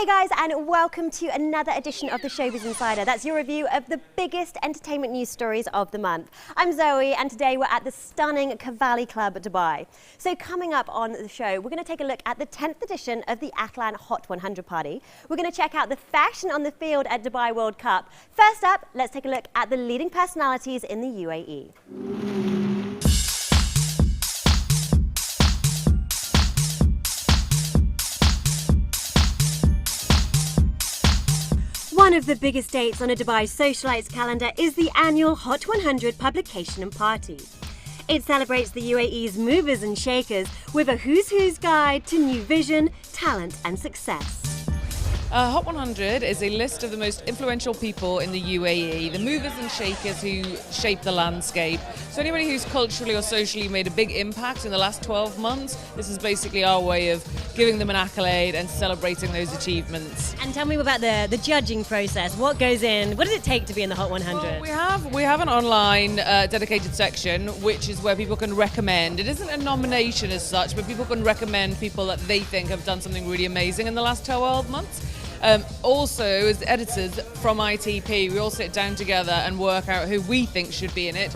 Hey guys, and welcome to another edition of the Showbiz Insider. That's your review of the biggest entertainment news stories of the month. I'm Zoe, and today we're at the stunning Cavalli Club, Dubai. So coming up on the show, we're going to take a look at the 10th edition of the Ahlan Hot 100 party. We're going to check out the fashion on the field at Dubai World Cup. First up, let's take a look at the leading personalities in the UAE. One of the biggest dates on a Dubai socialites calendar is the annual Hot 100 publication and party. It celebrates the UAE's movers and shakers with a who's who's guide to new vision, talent and success. Hot 100 is a list of the most influential people in the UAE, the movers and shakers who shape the landscape. So anybody who's culturally or socially made a big impact in the last 12 months, this is basically our way of giving them an accolade and celebrating those achievements. And tell me about the judging process. What goes in? What does it take to be in the Hot 100? Well, we have an online dedicated section, which is where people can recommend. It isn't a nomination as such, but people can recommend people that they think have done something really amazing in the last 12 months. Also, as editors from ITP, we all sit down together and work out who we think should be in it.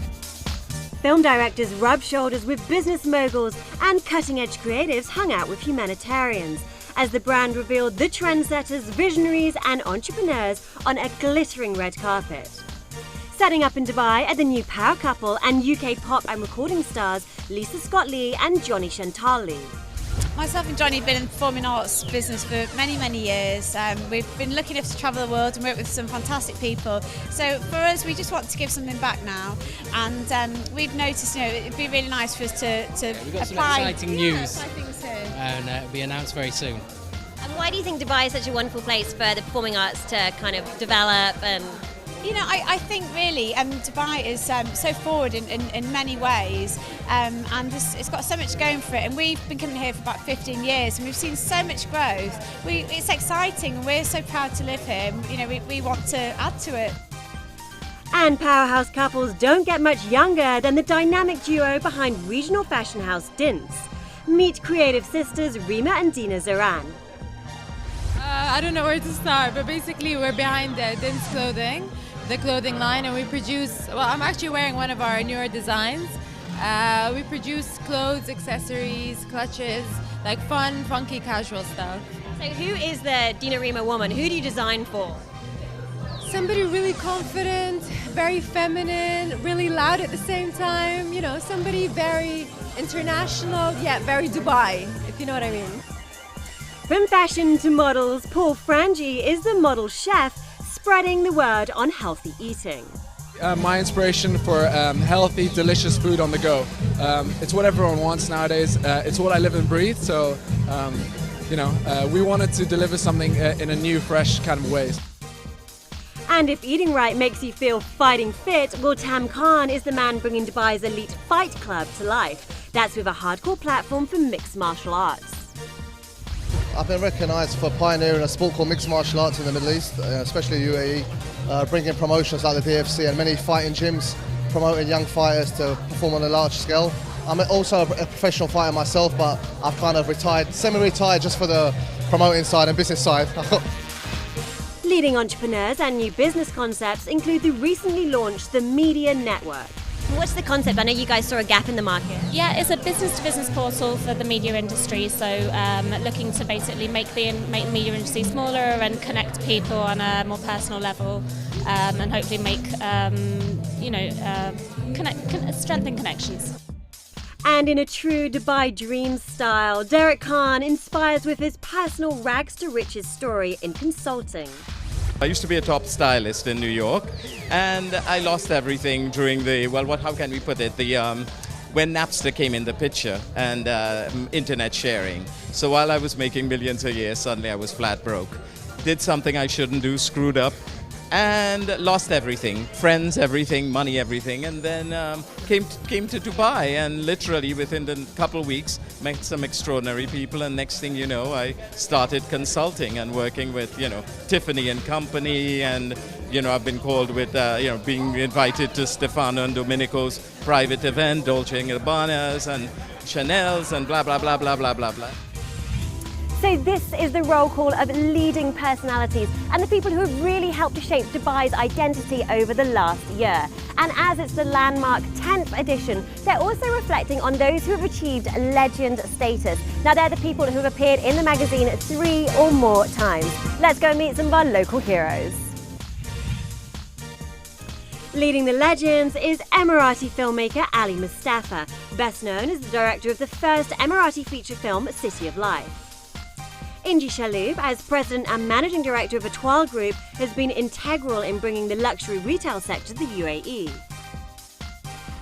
Film directors rubbed shoulders with business moguls, and cutting-edge creatives hung out with humanitarians as the brand revealed the trendsetters, visionaries and entrepreneurs on a glittering red carpet. Setting up in Dubai are the new power couple and UK pop and recording stars Lisa Scott-Lee and Johnny Chantal Lee. Myself and Johnny have been in the performing arts business for many years. We've been lucky enough to travel the world and work with some fantastic people. So for us, we just want to give something back now. And we've noticed, it'd be really nice for us to we've got apply. some exciting news, exciting soon. and it'll be announced very soon. And why do you think Dubai is such a wonderful place for the performing arts to kind of develop? And I think really Dubai is so forward in many ways, and it's got so much going for it. And we've been coming here for about 15 years, and we've seen so much growth. It's exciting, and we're so proud to live here. We want to add to it. And powerhouse couples don't get much younger than the dynamic duo behind regional fashion house Dints. Meet creative sisters Rima and Dina Zaran. I don't know where to start, but basically we're behind the Dints clothing, the clothing line, and we produce, well, I'm actually wearing one of our newer designs. We produce clothes, accessories, clutches, like fun, funky, casual stuff. So who is the Dina Rima woman? Who do you design for? Somebody really confident, very feminine, really loud at the same time, somebody very international, yet very Dubai, if you know what I mean. From fashion to models, Paul Frangi is the model chef spreading the word on healthy eating. My inspiration for healthy, delicious food on the go. It's what everyone wants nowadays. It's what I live and breathe. So, we wanted to deliver something in a new, fresh kind of ways. And if eating right makes you feel fighting fit, well, Tam Khan is the man bringing Dubai's elite fight club to life. That's with a hardcore platform for mixed martial arts. I've been recognised for pioneering a sport called mixed martial arts in the Middle East, especially UAE, bringing promotions like the DFC and many fighting gyms, promoting young fighters to perform on a large scale. I'm also a professional fighter myself, but I've kind of retired, semi-retired just for the promoting side and business side. Leading entrepreneurs and new business concepts include the recently launched The Media Network. What's the concept? I know you guys saw a gap in the market. Yeah, it's a business-to-business portal for the media industry, so looking to basically make the media industry smaller and connect people on a more personal level, and hopefully make, strengthen connections. And in a true Dubai dream style, Derek Khan inspires with his personal rags to riches story in consulting. I used to be a top stylist in New York, and I lost everything during how can we put it, when Napster came in the picture and internet sharing. So while I was making millions a year, suddenly I was flat broke. Did something I shouldn't do, screwed up, and lost everything, friends, everything, money, everything, and then came to Dubai, and literally within a couple of weeks met some extraordinary people, and next thing you know, I started consulting and working with Tiffany and Company, and I've been called with being invited to Stefano and Domenico's private event, Dolce & Gabbana's and Chanel's and blah blah blah blah blah blah blah. So this is the roll call of leading personalities and the people who have really helped to shape Dubai's identity over the last year. And as it's the landmark 10th edition, they're also reflecting on those who have achieved legend status. Now they're the people who have appeared in the magazine 3 or more times. Let's go meet some of our local heroes. Leading the legends is Emirati filmmaker Ali Mustafa, best known as the director of the first Emirati feature film City of Life. Inji Shaloub, as president and managing director of Etoile Group, has been integral in bringing the luxury retail sector to the UAE.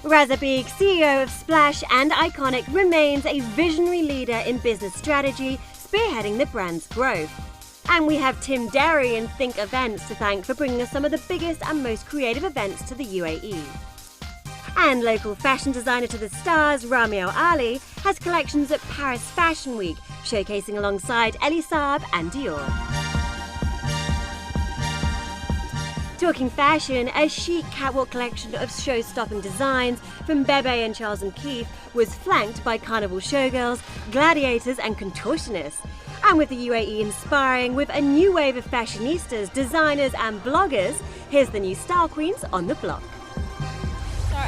Raza Beek, CEO of Splash and Iconic, remains a visionary leader in business strategy, spearheading the brand's growth. And we have Tim Derry and Think Events to thank for bringing us some of the biggest and most creative events to the UAE. And local fashion designer to the stars, Ramio Ali, has collections at Paris Fashion Week, showcasing alongside Elie Saab and Dior. Talking fashion, a chic catwalk collection of show-stopping designs from Bebe and Charles & Keith was flanked by carnival showgirls, gladiators and contortionists. And with the UAE inspiring with a new wave of fashionistas, designers and bloggers, here's the new style queens on the block.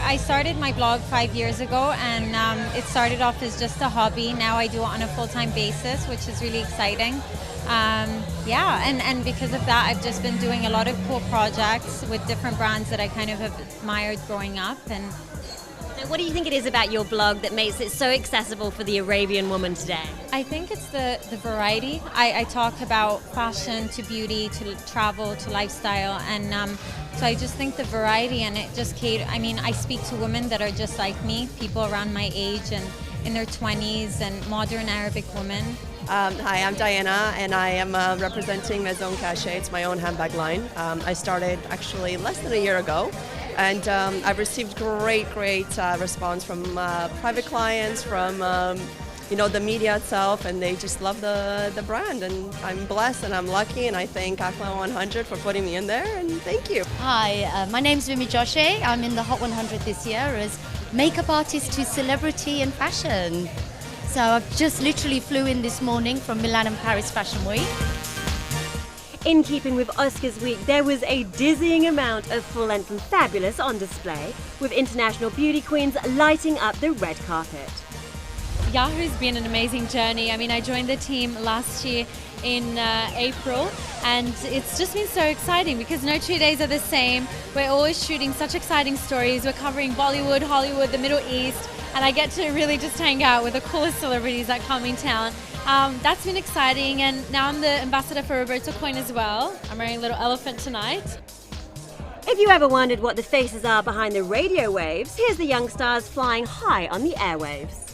I started my blog 5 years ago, and it started off as just a hobby. Now I do it on a full-time basis, which is really exciting. And because of that, I've just been doing a lot of cool projects with different brands that I kind of have admired growing up. And what do you think it is about your blog that makes it so accessible for the Arabian woman today? I think it's the variety. I talk about fashion to beauty to travel to lifestyle, and so I just think the variety, and it just I speak to women that are just like me, people around my age and in their 20s, and modern Arabic women. Hi, I'm Diana, and I am representing Maison Cachet. It's my own handbag line. I started actually less than a year ago. And I've received great response from private clients, from the media itself, and they just love the brand. And I'm blessed and I'm lucky, and I thank Ahlan 100 for putting me in there, and thank you. Hi, my name's Vimy Joshi. I'm in the Hot 100 this year as makeup artist to celebrity and fashion. So I've just literally flew in this morning from Milan and Paris Fashion Week. In keeping with Oscars week, there was a dizzying amount of full-length and fabulous on display, with international beauty queens lighting up the red carpet. Yahoo's been an amazing journey. I mean, I joined the team last year in April, and it's just been so exciting because no 2 days are the same. We're always shooting such exciting stories. We're covering Bollywood, Hollywood, the Middle East, and I get to really just hang out with the coolest celebrities that come in town. That's been exciting, and now I'm the ambassador for Roberto Coin as well. I'm wearing a little elephant tonight. If you ever wondered what the faces are behind the radio waves, here's the young stars flying high on the airwaves.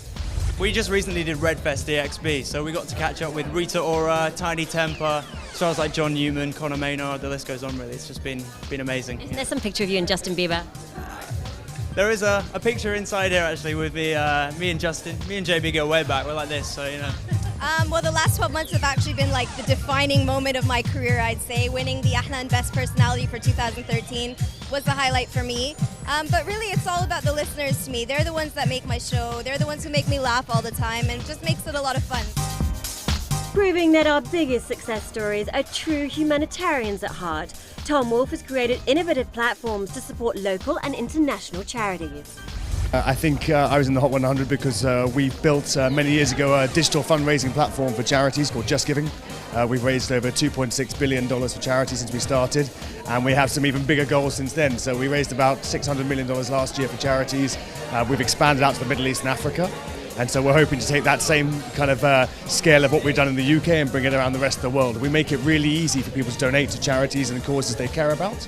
We just recently did Redfest EXP, so we got to catch up with Rita Ora, Tiny Temper, stars like John Newman, Conor Maynard, the list goes on really. It's just been amazing. Isn't there some picture of you and Justin Bieber? There is a picture inside here actually with me and Justin. Me and JB go way back, we're like this, so you know. Well, the last 12 months have actually been like the defining moment of my career, I'd say. Winning the Ahlan Best Personality for 2013 was the highlight for me. But really, it's all about the listeners to me. They're the ones that make my show. They're the ones who make me laugh all the time, and it just makes it a lot of fun. Proving that our biggest success stories are true humanitarians at heart, Tom Wolfe has created innovative platforms to support local and international charities. I think I was in the Hot 100 because we built many years ago a digital fundraising platform for charities called Just Giving. We've raised over $2.6 billion for charities since we started, and we have some even bigger goals since then. So we raised about $600 million last year for charities. We've expanded out to the Middle East and Africa, and so we're hoping to take that same kind of scale of what we've done in the UK and bring it around the rest of the world. We make it really easy for people to donate to charities and causes they care about.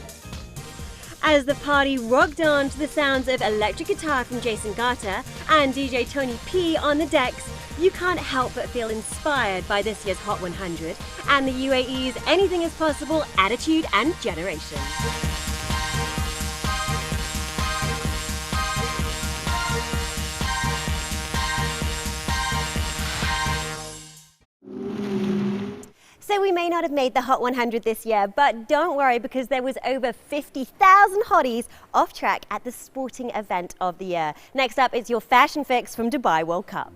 As the party rocked on to the sounds of electric guitar from Jason Garter and DJ Tony P on the decks, you can't help but feel inspired by this year's Hot 100 and the UAE's Anything is Possible attitude and generation. So we may not have made the Hot 100 this year, but don't worry because there was over 50,000 hotties off track at the sporting event of the year. Next up, it's your fashion fix from Dubai World Cup.